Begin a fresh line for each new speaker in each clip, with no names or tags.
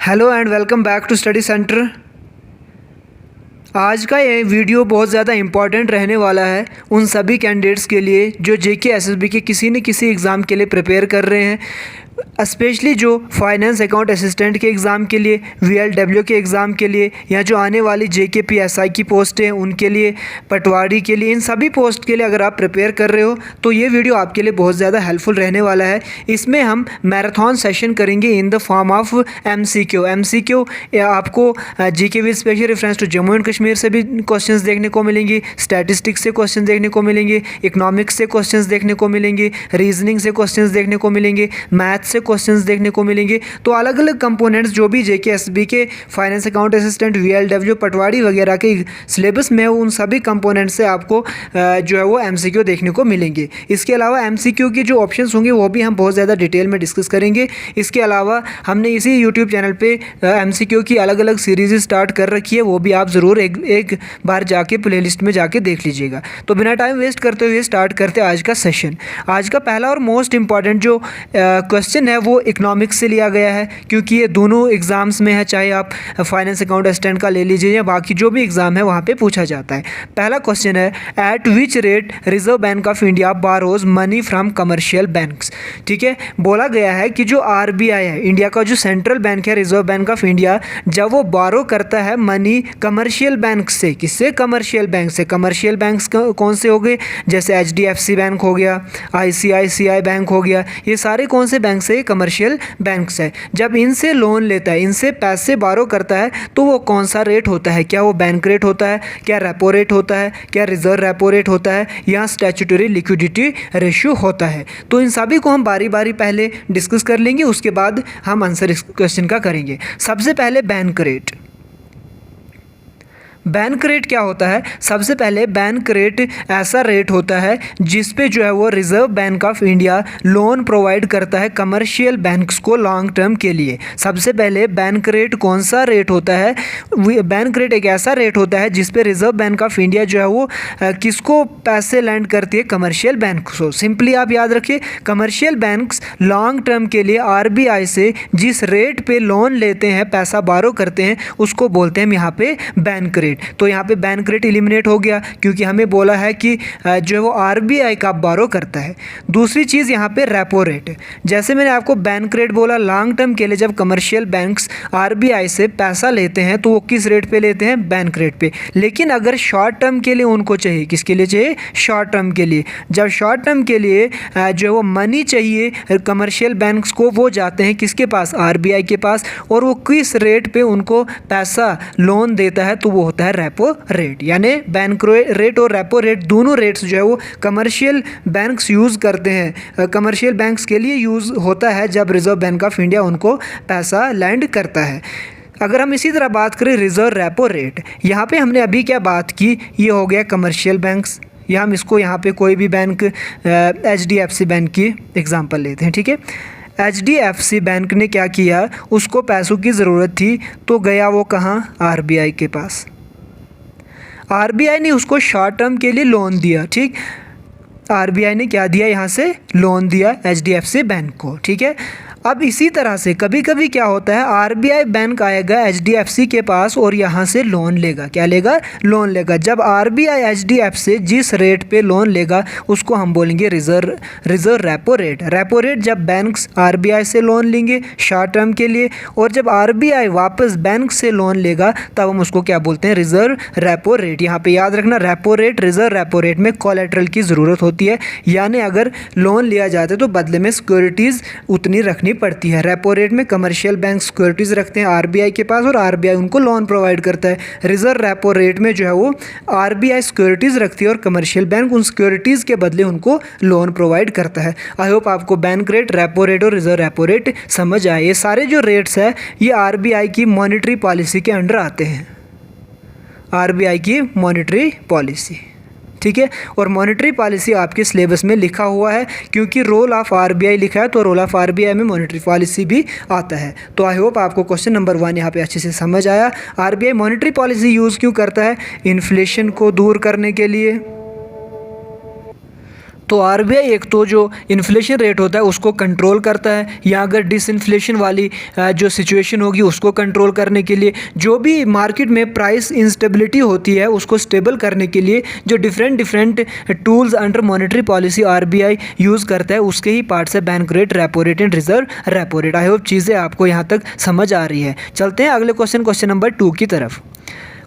Hello and welcome back to study centre. आज का ये वीडियो बहुत ज़्यादा इम्पॉर्टेंट रहने वाला है उन सभी कैंडिडेट्स के लिए जो जेके एसएसबी के किसी न किसी एग्ज़ाम के लिए प्रिपेयर कर रहे हैं, स्पेशली जो फाइनेंस अकाउंट असिस्टेंट के एग्ज़ाम के लिए, वीएलडब्ल्यू के एग्ज़ाम के लिए, या जो आने वाली जेकेपीएसआई की पोस्ट हैं उनके लिए, पटवारी के लिए, इन सभी पोस्ट के लिए अगर आप प्रिपेयर कर रहे हो तो ये वीडियो आपके लिए बहुत ज़्यादा हेल्पफुल रहने वाला है। इसमें हम मैराथन सेशन करेंगे in the form of MCQ. आपको GK with special reference to Jammu and Kashmir से भी क्वेश्चंस देखने को मिलेंगे, स्टैटिस्टिक्स से क्वेश्चन देखने को मिलेंगे, इकोनॉमिक्स से क्वेश्चंस देखने को मिलेंगे, रीजनिंग से क्वेश्चंस देखने को मिलेंगे, मैथ से क्वेश्चंस देखने को मिलेंगे। तो अलग अलग कंपोनेंट्स जो भी जेके एसबी के फाइनेंस अकाउंट असिस्टेंट, वीएलडब्ल्यू, पटवारी वगैरह के सिलेबस में उन सभी कंपोनेंट्स से आपको जो है वो एमसीक्यू देखने को मिलेंगे। इसके अलावा एमसीक्यू के जो ऑप्शंस होंगे वो भी हम बहुत ज़्यादा डिटेल में डिस्कस करेंगे। इसके अलावा हमने इसी यूट्यूब चैनल पे एमसीक्यू की अलग अलग सीरीज़ स्टार्ट कर रखी है, वो भी आप ज़रूर एक बार जाके प्लेलिस्ट में जाके देख लीजिएगा। तो बिना टाइम वेस्ट करते हुए स्टार्ट करते आज का सेशन। आज का पहला और मोस्ट इंपॉर्टेंट जो क्वेश्चन है वो इकोनॉमिक्स से लिया गया है, क्योंकि ये दोनों एग्ज़ाम्स में है, चाहे आप फाइनेंस अकाउंट असिस्टेंट का ले लीजिए या बाकी जो भी एग्ज़ाम है वहाँ पे पूछा जाता है। पहला क्वेश्चन है, eight which rate reserve bank of India borrows money from commercial banks. ठीक है, बोला गया है कि जो आरबीआई है, इंडिया का जो सेंट्रल बैंक है, रिजर्व बैंक ऑफ इंडिया, जब वो बारो करता है मनी कमर्शियल बैंक से, किससे? कमर्शियल बैंक से। कमर्शियल बैंक्स कौन से हो गए? जैसे एचडीएफसी बैंक हो गया, आईसीआईसीआई बैंक हो गया, ये सारे कौन से बैंक से? कमर्शियल बैंक्स है। जब इनसे लोन लेता है, इनसे पैसे बारो करता है, तो वो कौन सा रेट होता है? क्या वो बैंक रेट होता है, क्या रेपो रेट होता है, क्या रिजर्व रेपो रेट होता है, या स्टैट्यूटरी लिक्विडिटी रेशियो होता है? तो इन सभी को हम बारी बारी पहले डिस्कस कर लेंगे, उसके बाद हम आंसर इस क्वेश्चन का करेंगे। सबसे पहले बैंक रेट। बैंक रेट क्या होता है? सबसे पहले बैंक रेट ऐसा रेट होता है जिस पे जो है वो reserve bank of India loan provide करता है कमर्शियल बैंक्स को लॉन्ग टर्म के लिए। सबसे पहले बैंक रेट कौन सा रेट होता है? बैंक रेट एक ऐसा रेट होता है जिस पे रिजर्व बैंक ऑफ इंडिया जो है वो किसको पैसे लैंड करती है? कमर्शियल बैंक्स को। सिंपली आप याद रखिए, कमर्शियल बैंक्स लॉन्ग टर्म के लिए आरबीआई से जिस रेट पे लोन लेते हैं, पैसा बारो करते हैं, उसको बोलते हैं हम यहाँ पे बैंक रेट। तो यहाँ पे बैंक रेट एलिमिनेट हो गया, क्योंकि हमें बोला है कि जो है वो आरबीआई का बारो करता है। दूसरी चीज़ यहाँ पे रेपो रेट। जैसे मैंने आपको बैंक रेट बोला, लॉन्ग टर्म के लिए जब कमर्शियल बैंक्स आरबीआई से पैसा लेते हैं तो वो किस रेट पे लेते हैं? बैंक रेट पे। लेकिन अगर शॉर्ट टर्म के लिए उनको चाहिए, किसके लिए चाहिए? शॉर्ट टर्म के लिए। जब शॉर्ट टर्म के लिए जो है वो मनी चाहिए कमर्शियल बैंक्स को, वो जाते हैं किसके पास? आरबीआई के पास। और वो किस रेट पे उनको पैसा लोन देता है? तो वो होता है रेपो रेट। यानी बैंक रेट और रेपो रेट दोनों रेट्स जो है वो कमर्शियल बैंक्स यूज़ करते हैं, कमर्शियल बैंक्स के लिए यूज़ होता है जब रिजर्व बैंक ऑफ इंडिया उनको पैसा लैंड करता है। अगर हम इसी तरह बात करें रिजर्व रेपो रेट, यहाँ पे हमने अभी क्या बात की, ये हो गया कमर्शियल बैंक्स, या हम इसको यहाँ पे कोई भी बैंक एचडीएफसी बैंक की एग्जांपल लेते हैं। ठीक है, एचडीएफसी बैंक ने क्या किया, उसको पैसों की ज़रूरत थी तो गया वो कहाँ? आरबीआई के पास। आरबीआई ने उसको शॉर्ट टर्म के लिए लोन दिया। ठीक, आरबीआई ने क्या दिया? यहाँ से लोन दिया एचडीएफसी बैंक को। ठीक है, अब इसी तरह से कभी कभी क्या होता है, आरबीआई बैंक आएगा एचडीएफसी के पास और यहाँ से लोन लेगा। क्या लेगा? लोन लेगा। जब आरबीआई एचडीएफसी जिस रेट पे लोन लेगा उसको हम बोलेंगे reserve repo rate. Repo rate जब बैंक्स आरबीआई से लोन लेंगे शॉर्ट टर्म के लिए, और जब आरबीआई वापस बैंक से लोन लेगा तब हम उसको क्या बोलते हैं? Reserve repo rate. यहाँ पे याद रखना, repo rate, reserve repo rate में कोलेटरल की ज़रूरत होती है, यानी अगर लोन लिया जाता है तो बदले में सिक्योरिटीज़ उतनी रखनी पड़ती है। रेपो रेट में कमर्शियल बैंक सिक्योरिटीज रखते हैं आरबीआई के पास और आरबीआई उनको लोन प्रोवाइड करता है। रिजर्व रेपो रेट में जो है वो आरबीआई सिक्योरिटीज रखती है और कमर्शियल बैंक उन सिक्योरिटीज के बदले उनको लोन प्रोवाइड करता है। आई होप आपको बैंक रेट, रेपो रेट और रिजर्व रेपो रेट समझ आए। ये सारे जो रेट्स है ये आरबीआई की मॉनेटरी पॉलिसी के अंडर आते हैं, आरबीआई की मॉनेटरी पॉलिसी। ठीक है, और मॉनेटरी पॉलिसी आपके सिलेबस में लिखा हुआ है, क्योंकि रोल ऑफ आरबीआई लिखा है तो रोल ऑफ आरबीआई में मॉनेटरी पॉलिसी भी आता है। तो आई होप आपको क्वेश्चन नंबर 1 यहाँ पे अच्छे से समझ आया। आरबीआई मॉनेटरी पॉलिसी यूज़ क्यों करता है? इन्फ्लेशन को दूर करने के लिए। तो आरबीआई एक तो जो इन्फ्लेशन रेट होता है उसको कंट्रोल करता है, या अगर डिसइन्फ्लेशन वाली जो सिचुएशन होगी उसको कंट्रोल करने के लिए, जो भी मार्केट में प्राइस इंस्टेबिलिटी होती है उसको स्टेबल करने के लिए जो different tools under monetary policy RBI use करता है उसके ही पार्ट्स है bank rate, repo rate and reserve repo rate. I hope चीज़ें आपको यहाँ तक समझ आ रही है। चलते हैं अगले क्वेश्चन नंबर 2 की तरफ।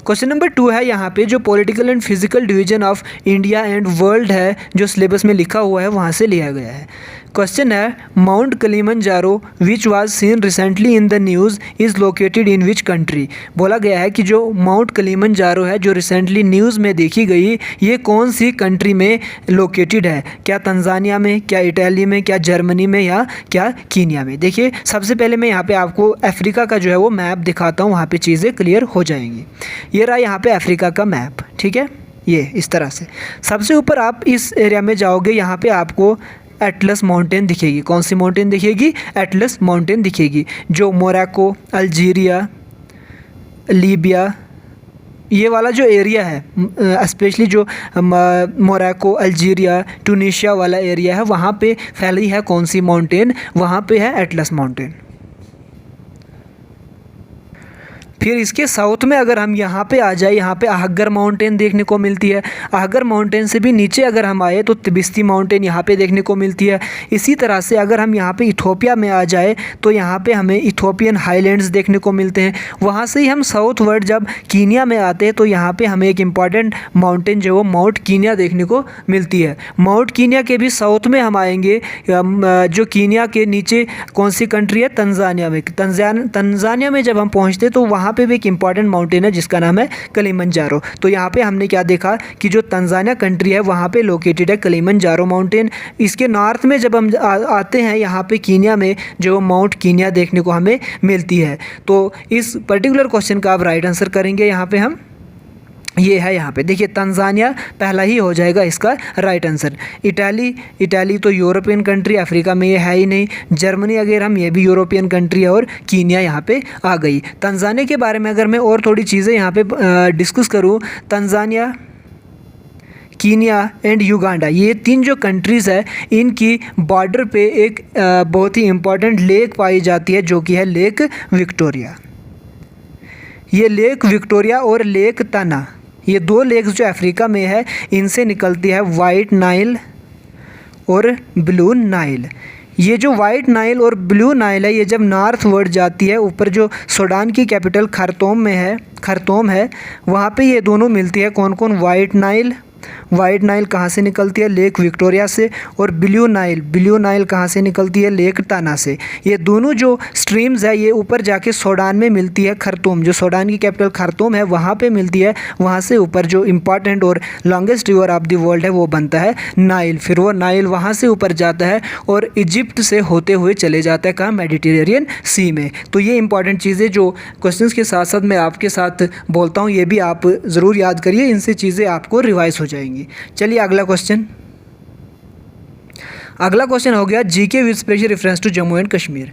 क्वेश्चन नंबर 2 है यहाँ पे जो political and physical division of India and world है जो सिलेबस में लिखा हुआ है वहाँ से लिया गया है। क्वेश्चन है mount Kilimanjaro which was seen recently in the news is located in which country. बोला गया है कि जो माउंट कलिमंजारो है जो रिसेंटली न्यूज़ में देखी गई ये कौन सी कंट्री में लोकेटेड है, क्या तंजानिया में, क्या इटली में, क्या जर्मनी में, या क्या कीनिया में। देखिए सबसे पहले मैं यहाँ पे आपको अफ्रीका का जो है वो मैप दिखाता हूँ, वहाँ पे चीज़ें क्लियर हो जाएंगी। ये रहा यहाँ पे अफ्रीका का मैप, ठीक है, ये इस तरह से। सबसे ऊपर आप इस एरिया में जाओगे, यहाँ पे आपको एटलस माउंटेन दिखेगी। कौन सी माउंटेन दिखेगी? एटलस माउंटेन दिखेगी, जो मोरक्को, अल्जीरिया, लीबिया, ये वाला जो एरिया है स्पेशली जो मोरक्को, अल्जीरिया, ट्यूनीशिया वाला एरिया है वहाँ पे फैली है कौन सी माउंटेन? वहाँ पे है एटलस माउंटेन। फिर इसके साउथ में अगर हम यहाँ पे आ जाए, यहाँ पे आहगर माउंटेन देखने को मिलती है। आहगर माउंटेन से भी नीचे अगर हम आए तो तिबिस्ती माउंटेन यहाँ पे देखने को मिलती है। इसी तरह से अगर हम यहाँ पे इथोपिया में आ जाए तो यहाँ पे हमें इथोपियन हाईलैंड्स देखने को मिलते हैं। वहाँ से ही हम साउथ वर्ड जब कीनिया में आते हैं तो यहाँ पे हमें एक इम्पॉर्टेंट माउंटेन जो वो माउंट कीनिया देखने को मिलती है। माउंट कीनिया के भी साउथ में हम आएंगे, जो कीनिया के नीचे कौन सी कंट्री है? तंजानिया में। तंजानिया में जब हम पहुँचते तो वहाँ पे भी एक इंपॉर्टेंट माउंटेन है जिसका नाम है कलिमंजारो। तो यहाँ पे हमने क्या देखा कि जो तंजानिया कंट्री है वहाँ पे लोकेटेड है कलिमंजारो माउंटेन। इसके नॉर्थ में जब हम आते हैं यहाँ पे कीनिया में जो माउंट कीनिया देखने को हमें मिलती है। तो इस पर्टिकुलर क्वेश्चन का आप राइट आंसर करेंगे यहाँ पे हम, ये है यहाँ पे देखिए तंजानिया पहला ही हो जाएगा इसका राइट आंसर। इटाली तो यूरोपियन कंट्री, अफ्रीका में ये है ही नहीं। जर्मनी अगर हम, ये भी यूरोपियन कंट्री है। और कीनिया यहाँ पे आ गई। तंजानिया के बारे में अगर मैं और थोड़ी चीज़ें यहाँ पे डिस्कस करूँ, तंजानिया, कीनिया एंड युगांडा, ये 3 जो कंट्रीज़ है इनकी बॉर्डर पे एक बहुत ही इम्पॉर्टेंट लेक पाई जाती है जो कि है लेक विक्टोरिया। ये लेक विक्टोरिया और लेक तना, ये 2 लेक्स जो अफ्रीका में है इनसे निकलती है वाइट नाइल और ब्लू नाइल। ये जो वाइट नाइल और ब्लू नाइल है ये जब नॉर्थ वर्ड जाती है, ऊपर जो सूडान की कैपिटल खरतूम है वहाँ पे ये दोनों मिलती है। कौन कौन? वाइट नाइल कहाँ से निकलती है? लेक विक्टोरिया से। और ब्लू नाइल कहाँ से निकलती है? लेक ताना से। ये दोनों जो स्ट्रीम्स है ये ऊपर जाके सूडान में मिलती है। खरतूम, जो सूडान की कैपिटल खरतूम है वहाँ पे मिलती है। वहाँ से ऊपर जो इम्पॉर्टेंट और longest river of the world है वो बनता है नाइल। फिर वो नाइल वहाँ से ऊपर जाता है और इजिप्ट से होते हुए चले जाता है कहाँ? मेडिटेरेनियन सी में। तो ये इंपॉर्टेंट चीज़ें जो क्वेश्चंस के साथ साथ मैं आपके साथ बोलता हूँ ये भी आप ज़रूर याद करिए, इनसे चीज़ें आपको रिवाइज हो जाएंगी। चलिए अगला क्वेश्चन हो गया GK with special reference to Jammu and Kashmir.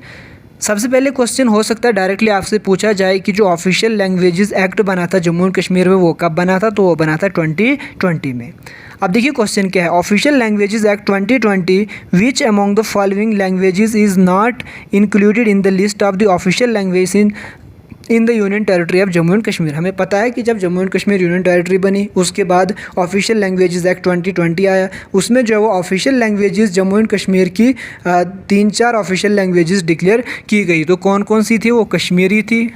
सबसे पहले क्वेश्चन हो सकता है डायरेक्टली आपसे पूछा जाए कि जो ऑफिशियल लैंग्वेजेस एक्ट बना था जम्मू एंड कश्मीर में वो कब बना था? तो वो बना था 2020 में। अब देखिए क्वेश्चन क्या है, official languages act 2020 which among the following languages is not included in the list of the official language in the union territory of Jammu and Kashmir. हमें पता है कि जब Jammu and Kashmir union territory बनी उसके बाद ऑफिशियल लैंग्वेजेस एक्ट 2020 आया। उसमें जो है वो official languages Jammu and Kashmir की 3-4 ऑफिशियल लैंग्वेजेस डिक्लेयर की गई। तो कौन कौन सी थी? वो कश्मीरी थी,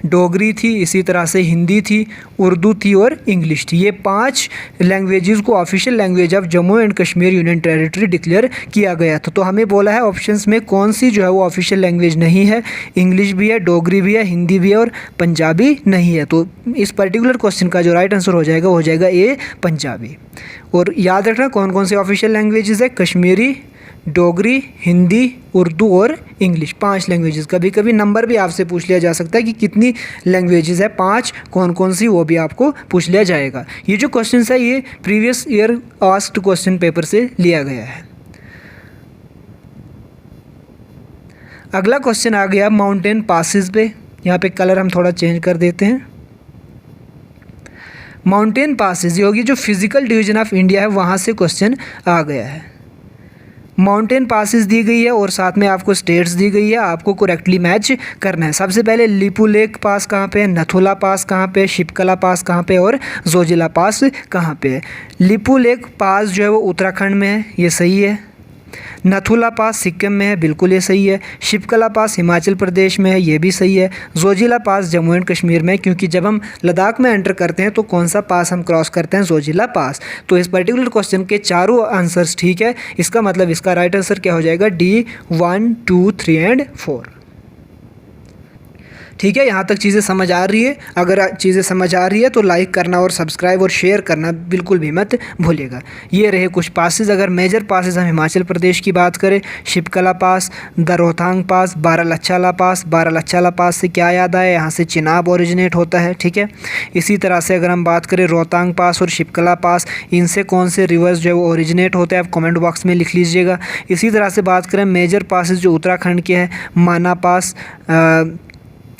डोगरी थी, इसी तरह से हिंदी थी, उर्दू थी और इंग्लिश थी। ये 5 लैंग्वेजेस को official language of Jammu and Kashmir union territory declare किया गया था। तो हमें बोला है ऑप्शंस में कौन सी जो है वो ऑफिशियल लैंग्वेज नहीं है। इंग्लिश भी है, डोगरी भी है, हिंदी भी है और पंजाबी नहीं है। तो इस पर्टिकुलर क्वेश्चन का जो राइट आंसर हो जाएगा वो हो जाएगा ए, पंजाबी। और याद रखना कौन कौन से ऑफिशियल लैंग्वेजेस है, कश्मीरी, डोगरी, हिंदी, उर्दू और इंग्लिश। 5 लैंग्वेजेस। कभी कभी नंबर भी आपसे पूछ लिया जा सकता है कि कितनी लैंग्वेजेस है, 5 कौन कौन सी, वो भी आपको पूछ लिया जाएगा। ये जो क्वेश्चन है ये previous year asked question paper से लिया गया है। अगला क्वेश्चन आ गया माउंटेन पासिस पे। यहाँ पे कलर हम थोड़ा चेंज कर देते हैं। माउंटेन पासेज, ये होगी जो फिजिकल डिवीजन ऑफ इंडिया है, वहाँ से क्वेश्चन आ गया है। माउंटेन पासेस दी गई है और साथ में आपको स्टेट्स दी गई है, आपको करेक्टली मैच करना है। सबसे पहले लिपुलेख पास कहाँ पे है, नथुला पास कहाँ पे है, शिपकला पास कहाँ पे और जोजिला पास कहाँ पे है। लिपुलेख पास जो है वो उत्तराखंड में है, ये सही है। नथुला पास सिक्किम में है, बिल्कुल ये सही है। शिपकला पास हिमाचल प्रदेश में है, ये भी सही है। जोजिला पास जम्मू एंड कश्मीर में, क्योंकि जब हम लद्दाख में एंटर करते हैं तो कौन सा पास हम क्रॉस करते हैं, जोजिला पास। तो इस पर्टिकुलर क्वेश्चन के चारों आंसर्स ठीक है। इसका मतलब इसका राइट आंसर क्या हो जाएगा, D 1, 2, 3 एंड 4। ठीक है, यहाँ तक चीज़ें समझ आ रही है। अगर चीज़ें समझ आ रही है तो लाइक करना और सब्सक्राइब और शेयर करना बिल्कुल भी मत भूलिएगा। ये रहे कुछ पासेस। अगर मेजर पासेस हम हिमाचल प्रदेश की बात करें, शिपकला पास, द रोहतांग पास, बारालाचाला पास। बारालाचाला पास से क्या याद आया, यहाँ से चिनाब ओरिजिनेट होता है। ठीक है, इसी तरह से अगर हम बात करें रोहतांग पास और शिपकला पास, इनसे कौन से रिवर्स जो है वो ओरिजिनेट होते हैं, आप कमेंट बॉक्स में लिख लीजिएगा। इसी तरह से बात करें मेजर पासेस जो उत्तराखंड के हैं, माना पास,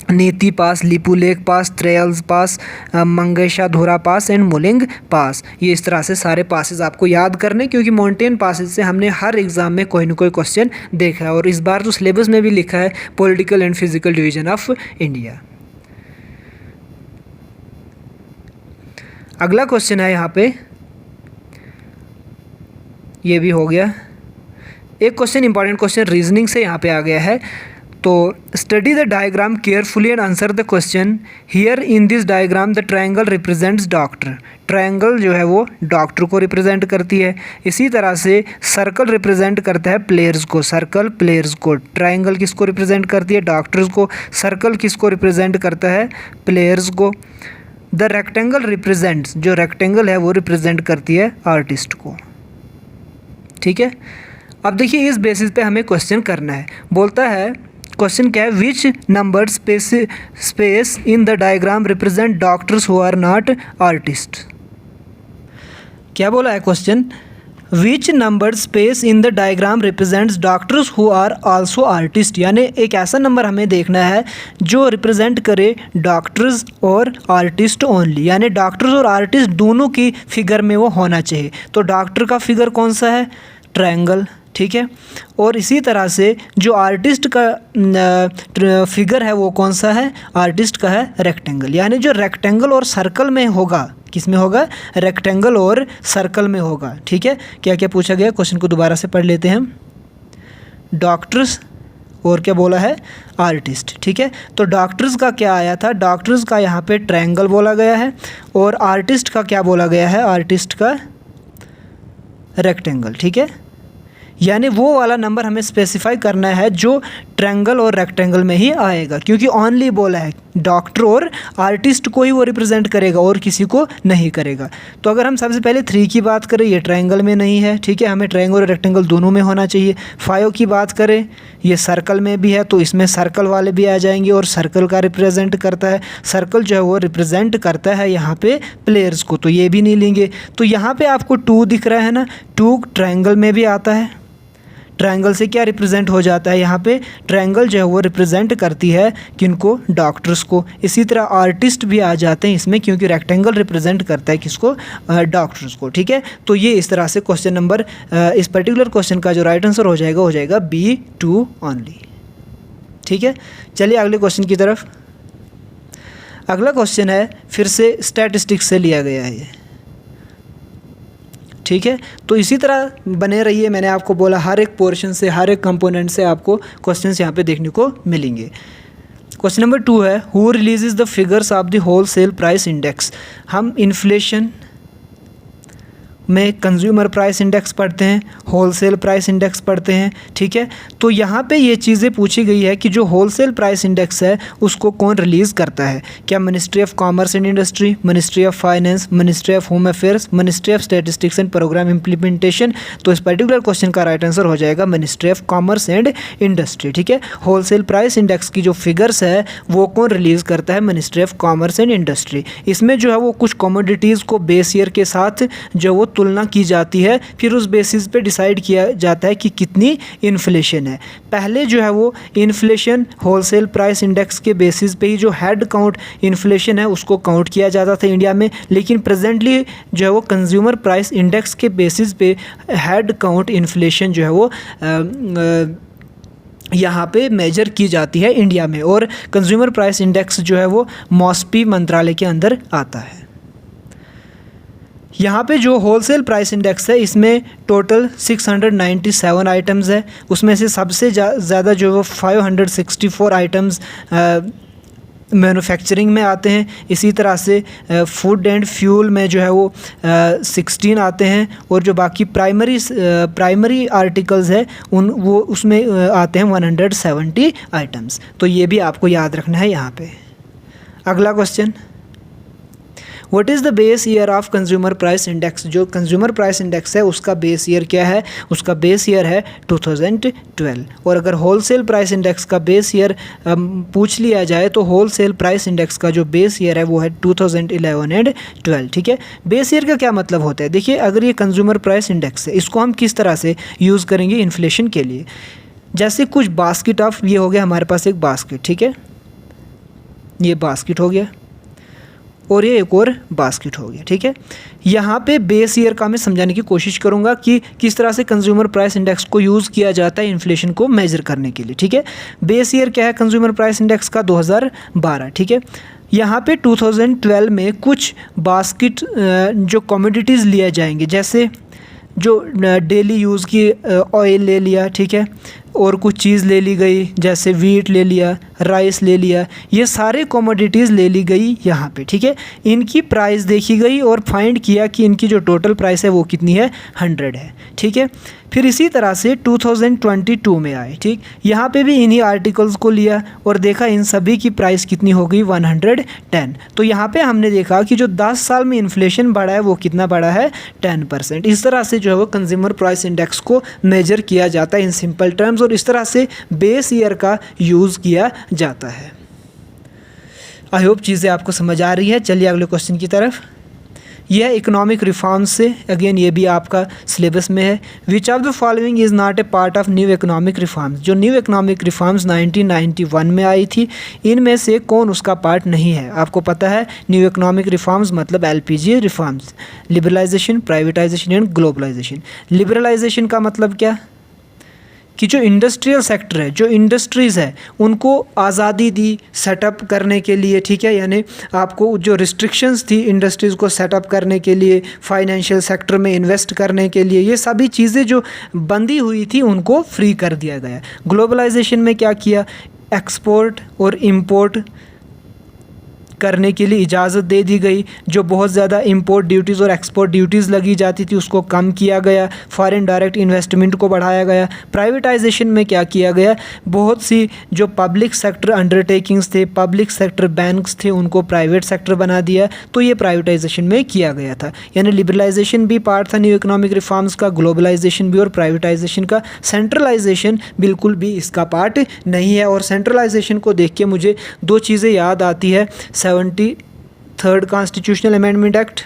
नीति पास, लिपुलेख पास, त्रेयल्स पास, मंगेशाधुरा पास एंड मोलिंग पास। ये इस तरह से सारे पासेस आपको याद करने, क्योंकि माउंटेन पासेस से हमने हर एग्जाम में कोई ना कोई क्वेश्चन देखा है और इस बार तो सिलेबस में भी लिखा है political and physical division of India. अगला क्वेश्चन है यहाँ पे, ये भी हो गया। एक क्वेश्चन इंपॉर्टेंट क्वेश्चन रीजनिंग से यहाँ पे आ गया है। तो study the diagram carefully and answer the question. Here in this diagram the triangle represents doctor. Triangle जो है वो डॉक्टर को रिप्रेजेंट करती है। इसी तरह से सर्कल रिप्रेजेंट करता है प्लेयर्स को, सर्कल प्लेयर्स को। ट्रायंगल किसको रिप्रेजेंट करती है, डॉक्टर्स को। सर्कल किसको रिप्रेजेंट करता है, प्लेयर्स को। द रेक्टेंगल रिप्रेजेंट्स, जो रेक्टेंगल है वो रिप्रेजेंट करती है आर्टिस्ट को। ठीक है, अब देखिए इस बेसिस पे हमें क्वेश्चन करना है। बोलता है क्वेश्चन क्या है, which number space in the diagram represent doctors who are not artist. क्या बोला है question, which number space in the diagram represents doctors who are also artist. यानी एक ऐसा नंबर हमें देखना है जो रिप्रेजेंट करे डॉक्टर्स और आर्टिस्ट ओनली, यानी डॉक्टर्स और आर्टिस्ट दोनों की फिगर में वो होना चाहिए। तो डॉक्टर का फिगर कौन सा है, ट्रायंगल। ठीक है, और इसी तरह से जो आर्टिस्ट का फिगर है वो कौन सा है, आर्टिस्ट का है रेक्टेंगल। यानी जो रेक्टेंगल और सर्कल में होगा, किस में होगा, रेक्टेंगल और सर्कल में होगा। ठीक है, क्या क्या पूछा गया, क्वेश्चन को दोबारा से पढ़ लेते हैं। डॉक्टर्स और क्या बोला है, आर्टिस्ट। ठीक है, तो डॉक्टर्स का क्या आया था, डॉक्टर्स का यहाँ पे ट्रायंगल बोला गया है और आर्टिस्ट का क्या बोला गया है, आर्टिस्ट का रेक्टेंगल। ठीक है, यानी वो वाला नंबर हमें स्पेसिफाई करना है जो ट्रायंगल और रेक्टेंगल में ही आएगा, क्योंकि ओनली बोला है डॉक्टर और आर्टिस्ट को ही वो रिप्रेजेंट करेगा और किसी को नहीं करेगा। तो अगर हम सबसे पहले 3 की बात करें, ये ट्रायंगल में नहीं है। ठीक है, हमें ट्रायंगल और रेक्टेंगल दोनों में होना चाहिए। 5 की बात करें, ये सर्कल में भी है, तो इसमें सर्कल वाले भी आ जाएंगे और सर्कल का रिप्रेजेंट करता है, सर्कल जो है वो रिप्रेजेंट करता है यहाँ पे प्लेयर्स को, तो ये भी नहीं लेंगे। तो यहाँ पे आपको 2 दिख रहा है ना, 2 ट्रायंगल में भी आता है। ट्रायंगल से क्या रिप्रेजेंट हो जाता है, यहाँ पे ट्रायंगल जो है वो रिप्रेजेंट करती है किनको, डॉक्टर्स को। इसी तरह आर्टिस्ट भी आ जाते हैं इसमें, क्योंकि रेक्टेंगल रिप्रेजेंट करता है किसको, डॉक्टर्स को। ठीक है, तो ये इस तरह से क्वेश्चन नंबर, इस पर्टिकुलर क्वेश्चन का जो राइट आंसर हो जाएगा B2 ओनली। ठीक है, चलिए अगले क्वेश्चन की तरफ। अगला क्वेश्चन है फिर से स्टैटिस्टिक्स से लिया गया है ये। ठीक है, तो इसी तरह बने रहिए। मैंने आपको बोला हर एक पोर्शन से, हर एक कंपोनेंट से आपको क्वेश्चंस यहाँ पे देखने को मिलेंगे। क्वेश्चन नंबर 2 है, who releases the figures of the wholesale price index. हम इन्फ्लेशन में कंज्यूमर प्राइस इंडेक्स पढ़ते हैं, होलसेल प्राइस इंडेक्स पढ़ते हैं। ठीक है, तो यहाँ पे ये चीज़ें पूछी गई है कि जो होलसेल प्राइस इंडेक्स है उसको कौन रिलीज़ करता है। क्या ministry of commerce and industry, ministry of finance, ministry of home affairs, ministry of statistics and programme implementation. तो इस पर्टिकुलर क्वेश्चन का राइट आंसर हो जाएगा ministry of commerce and industry. ठीक है, होलसेल प्राइस इंडेक्स की जो फिगर्स है वो कौन रिलीज़ करता है, ministry of commerce and industry. इसमें जो है वो कुछ कमोडिटीज़ को बेस ईयर के साथ जो वो तुलना की जाती है, फिर उस बेसिस पे डिसाइड किया जाता है कि कितनी इन्फ्लेशन है। पहले जो है वो इन्फ्लेशन होलसेल प्राइस इंडेक्स के बेसिस पे ही जो हेड काउंट इन्फ्लेशन है उसको काउंट किया जाता था इंडिया में, लेकिन प्रेजेंटली जो है वो कंज्यूमर प्राइस इंडेक्स के बेसिस पे हेड काउंट इन्फ्लेशन जो है वो यहाँ पे मेजर की जाती है इंडिया में, और कंज्यूमर प्राइस इंडेक्स जो है वो मॉस्पी मंत्रालय के अंदर आता है। यहाँ पे जो होलसेल प्राइस इंडेक्स है इसमें टोटल 697 आइटम्स है, उसमें से सबसे ज़्यादा जो वो 564 आइटम्स मैन्युफैक्चरिंग में आते हैं। इसी तरह से फूड एंड फ्यूल में जो है वो 16 आते हैं, और जो बाकी प्राइमरी आर्टिकल्स है वो उसमें आते हैं 170 आइटम्स। तो ये भी आपको याद रखना है यहाँ पे। अगला question, what is the base year of consumer price index. जो कंज्यूमर प्राइस इंडेक्स है उसका बेस ईयर क्या है, उसका बेस ईयर है 2012। और अगर होलसेल प्राइस इंडेक्स का बेस ईयर पूछ लिया जाए तो होलसेल प्राइस इंडेक्स का जो बेस ईयर है वो है 2011 एंड 12। ठीक है, बेस ईयर का क्या मतलब होता है। देखिए, अगर ये कंज्यूमर प्राइस इंडेक्स है इसको हम किस तरह से यूज़ करेंगे इन्फ्लेशन के लिए। जैसे कुछ बास्केट ऑफ, ये हो गया हमारे पास एक बास्केट, ठीक है, ये बास्केट हो गया और ये एक और बास्केट हो गया। ठीक है, यहाँ पे बेस ईयर का मैं समझाने की कोशिश करूँगा कि किस तरह से कंज्यूमर प्राइस इंडेक्स को यूज़ किया जाता है इन्फ्लेशन को मेजर करने के लिए। ठीक है, बेस ईयर क्या है कंज्यूमर प्राइस इंडेक्स का, 2012। ठीक है, यहाँ पे 2012 में कुछ बास्केट जो कमोडिटीज़ लिए जाएंगे, जैसे जो डेली यूज़ की ऑयल ले लिया, ठीक है, और कुछ चीज़ ले ली गई, जैसे वीट ले लिया, राइस ले लिया, ये सारे कमोडिटीज़ ले ली गई यहाँ पे। ठीक है, इनकी प्राइस देखी गई और फाइंड किया कि इनकी जो टोटल प्राइस है वो कितनी है, 100 है। ठीक है, फिर इसी तरह से 2022 में आए। ठीक, यहाँ पे भी इन्हीं आर्टिकल्स को लिया और देखा इन सभी की प्राइस कितनी हो गई, 110। तो यहाँ पे हमने देखा कि जो 10 साल में इन्फ्लेशन बढ़ा है वो कितना बढ़ा है, 10%। इस तरह से जो है वो कंज्यूमर प्राइस इंडेक्स को मेजर किया जाता है इन सिंपल टर्म्स, और इस तरह से बेस ईयर का यूज़ किया जाता है। आई होप चीज़ें आपको समझ आ रही है। चलिए अगले क्वेश्चन की तरफ। यह इकोनॉमिक रिफॉर्म्स से, अगेन ये भी आपका सिलेबस में है। Which of the following is not a part of new economic reforms. जो न्यू इकोनॉमिक रिफॉर्म्स 1991 में आई थी, इनमें से कौन उसका पार्ट नहीं है। आपको पता है न्यू इकोनॉमिक रिफॉर्म्स मतलब LPG reforms, liberalisation, privatisation and globalisation. Liberalisation का मतलब क्या कि जो इंडस्ट्रियल सेक्टर है, जो इंडस्ट्रीज़ है, उनको आज़ादी दी सेटअप करने के लिए। ठीक है, यानी आपको जो रिस्ट्रिक्शंस थी इंडस्ट्रीज़ को सेटअप करने के लिए, फाइनेंशियल सेक्टर में इन्वेस्ट करने के लिए, ये सभी चीज़ें जो बंदी हुई थी उनको फ्री कर दिया गया। ग्लोबलाइजेशन में क्या किया, एक्सपोर्ट और इंपोर्ट करने के लिए इजाज़त दे दी गई। जो बहुत ज़्यादा इंपोर्ट ड्यूटीज़ और एक्सपोर्ट ड्यूटीज़ लगी जाती थी उसको कम किया गया। फॉरेन डायरेक्ट इन्वेस्टमेंट को बढ़ाया गया। प्राइवेटाइजेशन में क्या किया गया, बहुत सी जो पब्लिक सेक्टर अंडरटेकिंग्स थे, पब्लिक सेक्टर बैंक्स थे, उनको प्राइवेट सेक्टर बना दिया। तो ये प्राइवेटाइजेशन में किया गया था। यानी लिबरलाइजेशन भी पार्ट था न्यू इकोनॉमिक रिफॉर्म्स का, ग्लोबलाइजेशन भी और प्राइवेटाइजेशन का। सेंट्रलाइजेशन बिल्कुल भी इसका पार्ट नहीं है। और सेंट्रलाइजेशन को देख के मुझे दो चीज़ें याद आती है, 73rd कॉन्स्टिट्यूशनल अमेंडमेंट एक्ट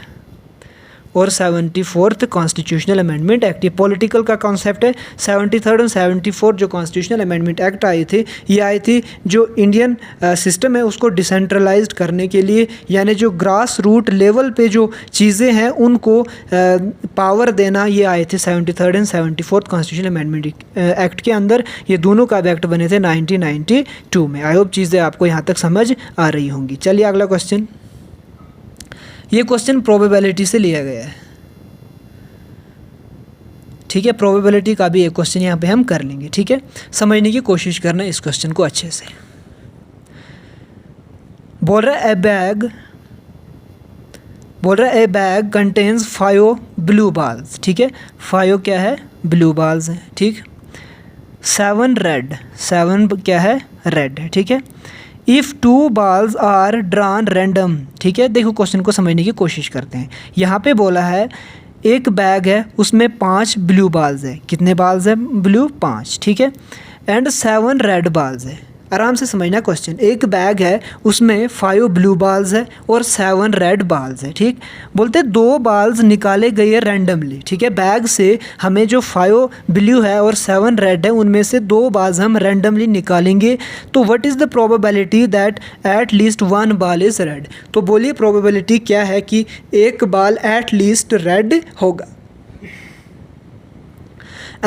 और 74th कॉन्स्टिट्यूशनल अमेंडमेंट एक्ट। ये पॉलिटिकल का कॉन्सेप्ट है। 73rd और 74th जो कॉन्स्टिट्यूशनल अमेंडमेंट एक्ट आई थी, ये आई थी जो इंडियन सिस्टम है उसको डिसेंट्रलाइज्ड करने के लिए, यानी जो ग्रास रूट लेवल पे जो चीज़ें हैं उनको पावर देना, ये आए थे 73rd and 74th constitutional amendment act के अंदर। ये दोनों का एक्ट बने थे 1992 में। आई होप चीज़ें आपको यहाँ तक समझ आ रही होंगी। चलिए अगला क्वेश्चन। ये क्वेश्चन प्रोबेबिलिटी से लिया गया है। ठीक है, प्रोबेबिलिटी का भी एक क्वेश्चन यहाँ पे हम कर लेंगे। ठीक है, समझने की कोशिश करना इस क्वेश्चन को अच्छे से। बोल रहा है ए बैग कंटेन्स 5 ब्लू बाल्स। ठीक है, 5 क्या है, ब्लू बाल्स है। ठीक, 7 रेड, 7 क्या है, रेड है। ठीक है, if 2 balls are drawn random. ठीक है, देखो क्वेश्चन को समझने की कोशिश करते हैं। यहाँ पे बोला है एक बैग है उसमें 5 ब्लू बाल्स है। कितने बाल्स है, ब्लू 5। ठीक है, एंड 7 रेड बाल्स है आराम से समझना क्वेश्चन। एक बैग है, उसमें 5 ब्लू बाल्स है और 7 रेड बाल्स है, ठीक। बोलते 2 बाल्स निकाले गए रैंडमली, ठीक है। बैग से हमें जो 5 ब्लू है और 7 रेड है, उनमें से 2 बाल्स हम रैंडमली निकालेंगे। तो what is the probability that at least 1 बाल इज़ रेड। तो बोलिए प्रोबेबिलिटी क्या है कि एक बाल एट लीस्ट रेड होगा।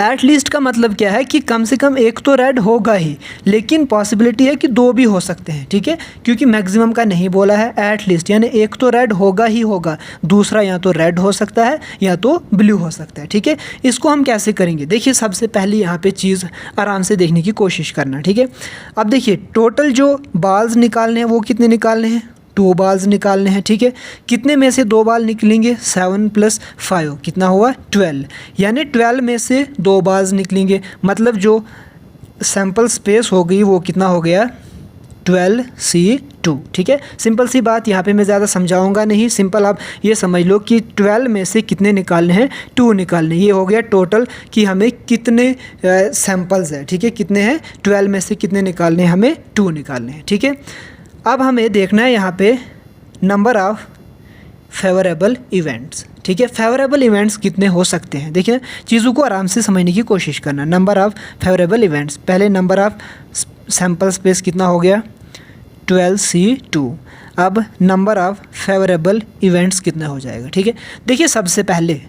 एट लीस्ट का मतलब क्या है कि कम से कम एक तो रेड होगा ही, लेकिन पॉसिबिलिटी है कि 2 भी हो सकते हैं, ठीक है, क्योंकि मैक्सिमम का नहीं बोला है। एट लीस्ट यानी एक तो रेड होगा ही होगा, दूसरा या तो रेड हो सकता है या तो ब्लू हो सकता है, ठीक है। इसको हम कैसे करेंगे, देखिए सबसे पहले यहाँ पे चीज़ आराम से देखने की कोशिश करना, ठीक है। अब देखिए टोटल जो बाल्स निकालने हैं वो कितने निकालने हैं, 2 बाल्स निकालने हैं, ठीक है। कितने में से 2 बाल निकलेंगे, 7 + 5 कितना हुआ 12, यानी 12 में से 2 बाल्स निकलेंगे, मतलब जो सैंपल स्पेस हो गई वो कितना हो गया 12C2, ठीक है। सिंपल सी बात, यहाँ पे मैं ज़्यादा समझाऊंगा नहीं, सिंपल आप ये समझ लो कि 12 में से कितने निकालने हैं, 2 निकालने। ये हो गया टोटल कि हमें कितने सैंपल्स हैं, ठीक है, कितने हैं 12 में से कितने निकालने हैं, हमें 2 निकालने हैं, ठीक है। अब हमें देखना है यहाँ पे नंबर ऑफ़ फेवरेबल इवेंट्स, ठीक है। फेवरेबल इवेंट्स कितने हो सकते हैं, देखिए चीज़ों को आराम से समझने की कोशिश करना। नंबर ऑफ़ फेवरेबल इवेंट्स, पहले नंबर ऑफ़ सैंपल स्पेस कितना हो गया 12C2। अब नंबर ऑफ़ फेवरेबल इवेंट्स कितना हो जाएगा, ठीक है। देखिए सबसे पहले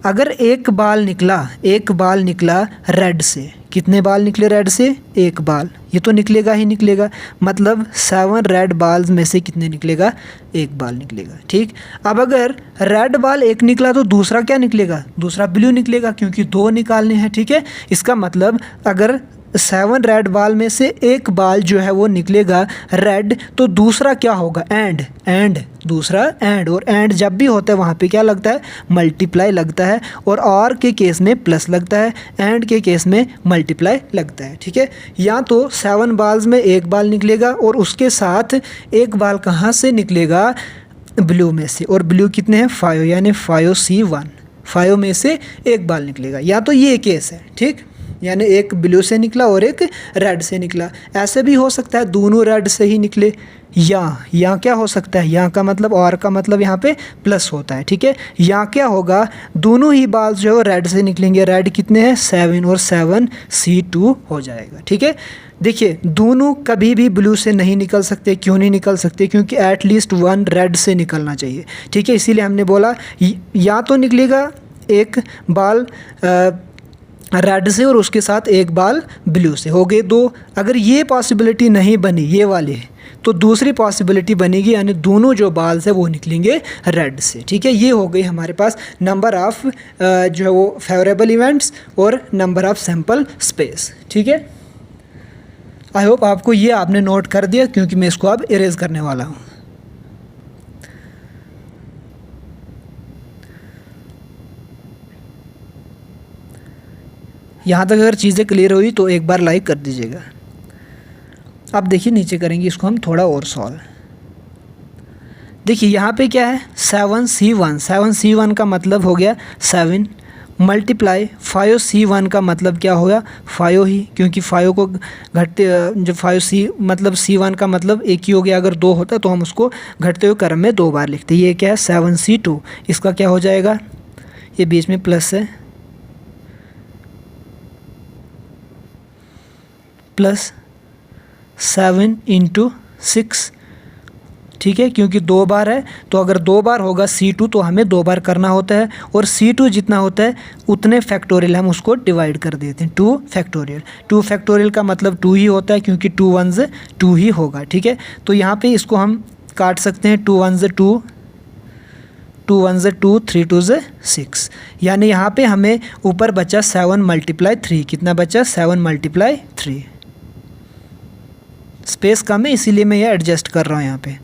अगर एक बाल निकला रेड से, कितने बाल निकले रेड से, 1 बाल, ये तो निकलेगा ही निकलेगा, मतलब 7 रेड बाल्स में से कितने निकलेगा, 1 बाल निकलेगा, ठीक। अब अगर रेड बाल 1 निकला तो दूसरा क्या निकलेगा, दूसरा ब्लू निकलेगा, क्योंकि 2 निकालने हैं, ठीक है। इसका मतलब अगर 7 रेड बाल में से 1 बाल जो है वो निकलेगा रेड, तो दूसरा क्या होगा एंड दूसरा एंड, और एंड जब भी होता है वहाँ पे क्या लगता है, मल्टीप्लाई लगता है, और के केस में प्लस लगता है, एंड के केस में मल्टीप्लाई लगता है, ठीक है। या तो 7 बाल्स में 1 बाल निकलेगा और उसके साथ 1 बाल कहाँ से निकलेगा, ब्लू में से, और ब्लू कितने हैं 5, यानी 5C1, 5 में से 1 बाल निकलेगा। या तो ये केस है, ठीक, यानी एक ब्लू से निकला और एक रेड से निकला। ऐसे भी हो सकता है दोनों रेड से ही निकले, या क्या हो सकता है, यहाँ का मतलब और का मतलब यहाँ पे प्लस होता है, ठीक है। या क्या होगा, दोनों ही बाल्स जो है रेड से निकलेंगे, रेड कितने हैं 7 और 7C2 हो जाएगा, ठीक है। देखिए दोनों कभी भी ब्लू से नहीं निकल सकते, क्यों नहीं निकल सकते, क्योंकि एट लीस्ट 1 रेड से निकलना चाहिए, ठीक है। इसीलिए हमने बोला या तो निकलेगा एक बाल रेड से और उसके साथ 1 बाल ब्लू से, हो गए 2। अगर ये पॉसिबिलिटी नहीं बनी, ये वाली, तो दूसरी पॉसिबिलिटी बनेगी, यानी दोनों जो बाल्स है वो निकलेंगे रेड से, ठीक है। ये हो गई हमारे पास नंबर ऑफ़ जो है वो फेवरेबल इवेंट्स और नंबर ऑफ़ सैंपल स्पेस, ठीक है। आई होप आपको ये आपने नोट कर दिया, क्योंकि मैं इसको अब इरेज करने वाला हूँ। यहाँ तक अगर चीज़ें क्लियर हुई तो एक बार लाइक कर दीजिएगा। अब देखिए नीचे करेंगे इसको हम थोड़ा और सॉल्व। देखिए यहाँ पे क्या है 7C1, 7C1 का मतलब हो गया 7 मल्टीप्लाई 5C1 का मतलब क्या होगा 5 ही, क्योंकि 5 को घटते जो 5C मतलब C1 का मतलब एक ही हो गया, अगर 2 होता तो हम उसको घटते हुए क्रम में 2 बार लिखते। ये क्या है 7C2, इसका क्या हो जाएगा, ये बीच में प्लस है, प्लस 7 × 6, ठीक है, क्योंकि 2 बार है, तो अगर 2 बार होगा C2 तो हमें 2 बार करना होता है, और C2 जितना होता है उतने फैक्टोरियल हम उसको डिवाइड कर देते हैं 2 फैक्टोरियल। 2 फैक्टोरियल का मतलब 2 ही होता है, क्योंकि 2 1s 2 ही होगा, ठीक है। तो यहाँ पे इसको हम काट सकते हैं, 2 1s 2, 2 1s 2, 3 2s 6, यानी यहाँ पे हमें ऊपर बचा 7 × 3, कितना बचा 7 × 3। स्पेस कम है इसीलिए मैं ये एडजस्ट कर रहा हूँ, यहाँ पे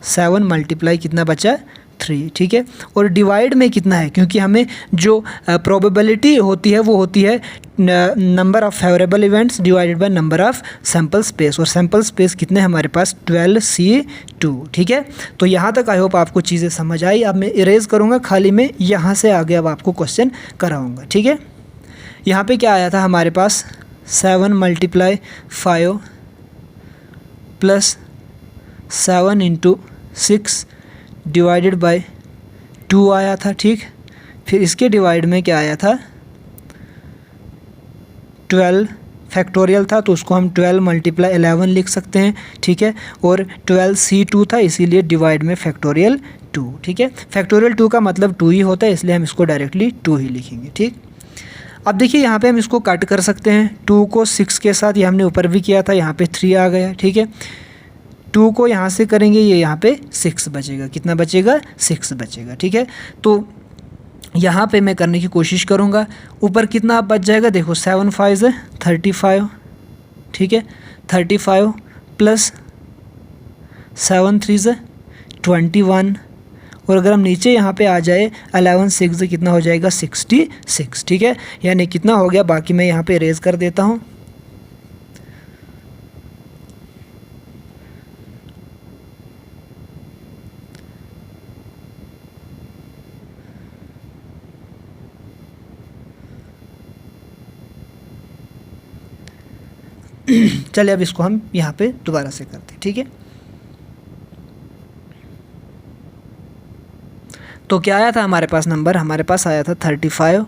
7 × कितना बचा 3, ठीक है। और डिवाइड में कितना है, क्योंकि हमें जो प्रोबेबिलिटी होती है वो होती है number of favourable events divided by number of sample space, और सैंपल स्पेस कितने हमारे पास 12C2, ठीक है। तो यहाँ तक आई होप आपको चीज़ें समझ आई। अब मैं इरेज करूँगा खाली में, यहाँ से आगे अब आपको क्वेश्चन कराऊँगा, ठीक है। यहाँ पे क्या आया था हमारे पास 7 × 5 प्लस 7 इंटू 6 डिवाइडेड बाय 2 आया था, ठीक। फिर इसके डिवाइड में क्या आया था, 12 फैक्टोरियल था, तो उसको हम 12 मल्टीप्लाई 11 लिख सकते हैं, ठीक है। और 12C2 था, इसीलिए डिवाइड में फैक्टोरियल 2, ठीक है। फैक्टोरियल 2 का मतलब 2 ही होता है, इसलिए हम इसको डायरेक्टली 2 ही लिखेंगे, ठीक। अब देखिए यहाँ पे हम इसको कट कर सकते हैं, 2 को 6 के साथ, ये हमने ऊपर भी किया था, यहाँ पे 3 आ गया, ठीक है। 2 को यहाँ से करेंगे, ये यहाँ पे 6 बचेगा, कितना बचेगा, 6 बचेगा, ठीक है। तो यहाँ पे मैं करने की कोशिश करूँगा, ऊपर कितना बच जाएगा, देखो 7 5 35, ठीक है, 35 प्लस 7 3 21, और अगर हम नीचे यहाँ पे आ जाए 11 6 कितना हो जाएगा, 66, ठीक है। यानी कितना हो गया, बाकी मैं यहाँ पे इरेज कर देता हूँ। चलिए अब इसको हम यहाँ पे दोबारा से करते हैं, ठीक है। तो क्या आया था हमारे पास नंबर, हमारे पास आया था 35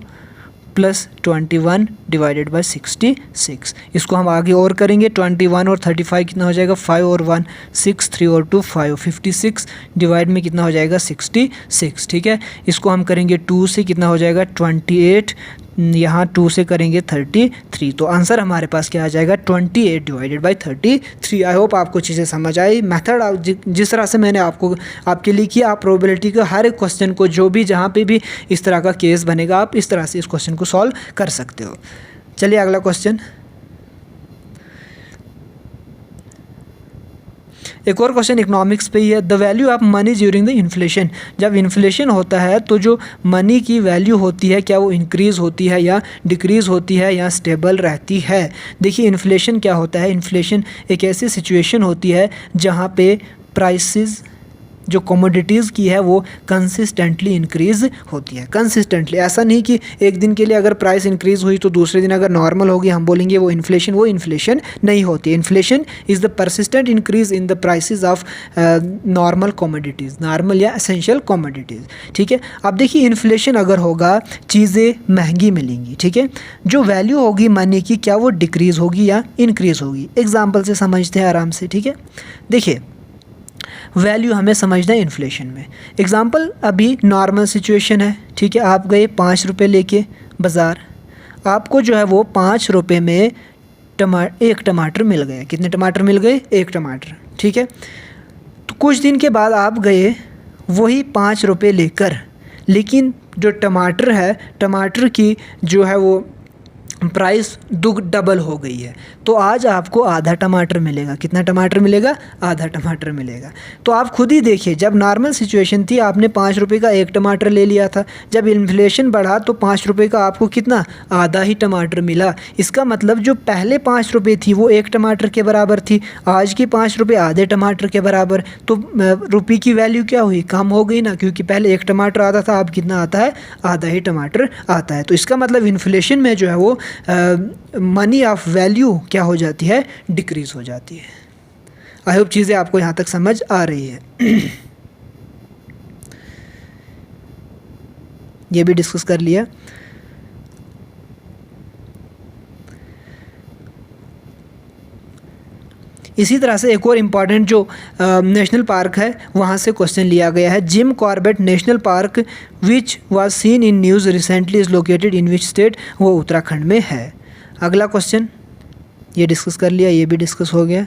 प्लस 21 डिवाइडेड बाय 66। इसको हम आगे और करेंगे, 21 और 35 कितना हो जाएगा, 5 और 1 6, 3 और 2 5, 56 डिवाइड में कितना हो जाएगा, 66, ठीक है। इसको हम करेंगे 2 से, कितना हो जाएगा 28, यहाँ 2 से करेंगे 33, तो आंसर हमारे पास क्या आ जाएगा, 28 डिवाइडेड बाय 33। आई होप आपको चीज़ें समझ आई। मेथड जिस तरह से मैंने आपके लिए किया, आप प्रोबेबिलिटी का हर एक क्वेश्चन को, जो भी जहाँ पे भी इस तरह का केस बनेगा, आप इस तरह से इस क्वेश्चन को सॉल्व कर सकते हो। चलिए अगला क्वेश्चन, एक और क्वेश्चन इकोनॉमिक्स पे ही है। The value of money during the inflation, जब इन्फ्लेशन होता है तो जो मनी की वैल्यू होती है, क्या वो इंक्रीज़ होती है या डिक्रीज़ होती है या स्टेबल रहती है। देखिए इन्फ्लेशन क्या होता है, इन्फ्लेशन एक ऐसी सिचुएशन होती है जहाँ पे प्राइसेस जो कमोडिटीज़ की है वो कंसिस्टेंटली इंक्रीज़ होती है। कंसिस्टेंटली, ऐसा नहीं कि एक दिन के लिए अगर प्राइस इंक्रीज़ हुई तो दूसरे दिन अगर नॉर्मल होगी हम बोलेंगे वो इन्फ्लेशन नहीं होती। Inflation is the persistent increase in the prices of normal commodities, normal या एसेंशियल कमोडिटीज़, ठीक है। अब देखिए इन्फ्लेशन अगर होगा, चीज़ें महंगी मिलेंगी, ठीक है। जो वैल्यू होगी मनी की, क्या वो डिक्रीज़ होगी या इंक्रीज़ होगी। एग्जाम्पल से समझते हैं आराम से, ठीक है। देखिए वैल्यू हमें समझना है इन्फ्लेशन में। एग्ज़ाम्पल अभी नॉर्मल सिचुएशन है, ठीक है। आप गए 5 रुपये लेके बाज़ार, आपको जो है वो 5 रुपये में एक टमाटर मिल गया। कितने टमाटर मिल गए, एक टमाटर, ठीक है। तो कुछ दिन के बाद आप गए वही 5 रुपये लेकर, लेकिन जो टमाटर है, टमाटर की जो है वो प्राइस डबल हो गई है, तो आज आपको आधा टमाटर मिलेगा। कितना टमाटर मिलेगा, आधा टमाटर मिलेगा। तो आप खुद ही देखिए, जब नॉर्मल सिचुएशन थी आपने 5 रुपये का एक टमाटर ले लिया था, जब इन्फ्लेशन बढ़ा तो 5 रुपये का आपको कितना, आधा ही टमाटर मिला। इसका मतलब जो पहले 5 रुपये थी वो एक टमाटर के बराबर थी, आज की 5 रुपये आधे टमाटर के बराबर। तो रुपये की वैल्यू क्या हुई, कम हो गई ना, क्योंकि पहले एक टमाटर आता था, अब कितना आता है, आधा ही टमाटर आता है। तो इसका मतलब इन्फ्लेशन में जो है वो मनी ऑफ वैल्यू क्या हो जाती है, डिक्रीज़ हो जाती है। आई होप चीज़ें आपको यहाँ तक समझ आ रही है। ये भी डिस्कस कर लिया। इसी तरह से एक और इम्पॉर्टेंट जो नेशनल पार्क है वहाँ से क्वेश्चन लिया गया है। Jim Corbett national park which was seen in news recently is located in which state, वो उत्तराखंड में है। अगला क्वेश्चन ये डिस्कस कर लिया, ये भी डिस्कस हो गया।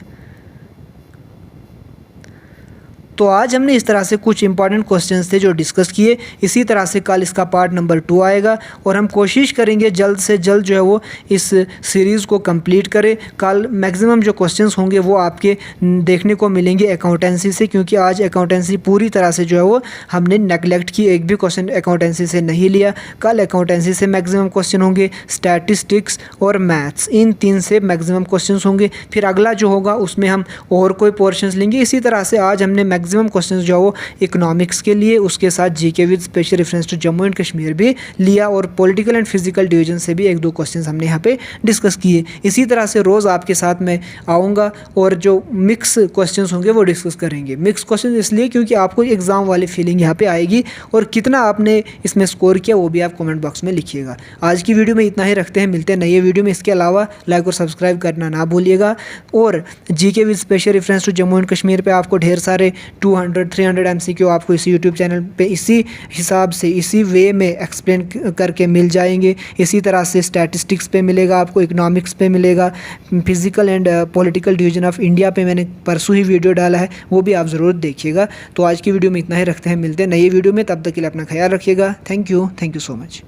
तो आज हमने इस तरह से कुछ इंपॉर्टेंट क्वेश्चंस थे जो डिस्कस किए। इसी तरह से कल इसका पार्ट नंबर 2 आएगा और हम कोशिश करेंगे जल्द से जल्द जो है वो इस सीरीज़ को कंप्लीट करें। कल मैक्सिमम जो क्वेश्चंस होंगे वो आपके देखने को मिलेंगे अकाउंटेंसी से, क्योंकि आज अकाउंटेंसी पूरी तरह से जो है वो हमने नेगलेक्ट की, एक भी क्वेश्चन अकाउंटेंसी से नहीं लिया। कल अकाउंटेंसी से मैक्सिमम क्वेश्चन होंगे, स्टैटिस्टिक्स और मैथ्स, इन 3 से मैक्सिमम क्वेश्चन होंगे। फिर अगला जो होगा उसमें हम और कोई पोर्शंस लेंगे। इसी तरह से आज हमने मैक्सिमम क्वेश्चन जो है वो इकोनॉमिक्स के लिए, उसके साथ GK with special reference to Jammu and Kashmir भी लिया, और पॉलिटिकल एंड फिजिकल डिवीजन से भी 1-2 क्वेश्चन हमने यहाँ पे डिस्कस किए। इसी तरह से रोज़ आपके साथ मैं आऊँगा और जो मिक्स क्वेश्चंस होंगे वो डिस्कस करेंगे। मिक्स क्वेश्चन इसलिए क्योंकि आपको एग्जाम वाली फीलिंग यहाँ पे आएगी, और कितना आपने इसमें स्कोर किया वो भी आप कमेंट बॉक्स में लिखिएगा। आज की वीडियो में इतना ही रखते हैं, मिलते हैं नई वीडियो में। इसके अलावा लाइक और सब्सक्राइब करना ना भूलिएगा, और GK with special reference to Jammu and Kashmir पे आपको ढेर सारे 200-300 MCQ आपको इसी यूट्यूब चैनल पे इसी हिसाब से इसी वे में एक्सप्लेन करके मिल जाएंगे। इसी तरह से स्टैटिस्टिक्स पे मिलेगा आपको, इकोनॉमिक्स पे मिलेगा, physical and political division of India पे मैंने परसों ही वीडियो डाला है, वो भी आप ज़रूर देखिएगा। तो आज की वीडियो में इतना ही रखते हैं, मिलते हैं नई वीडियो में। तब तक के लिए अपना ख्याल रखिएगा। Thank you so much.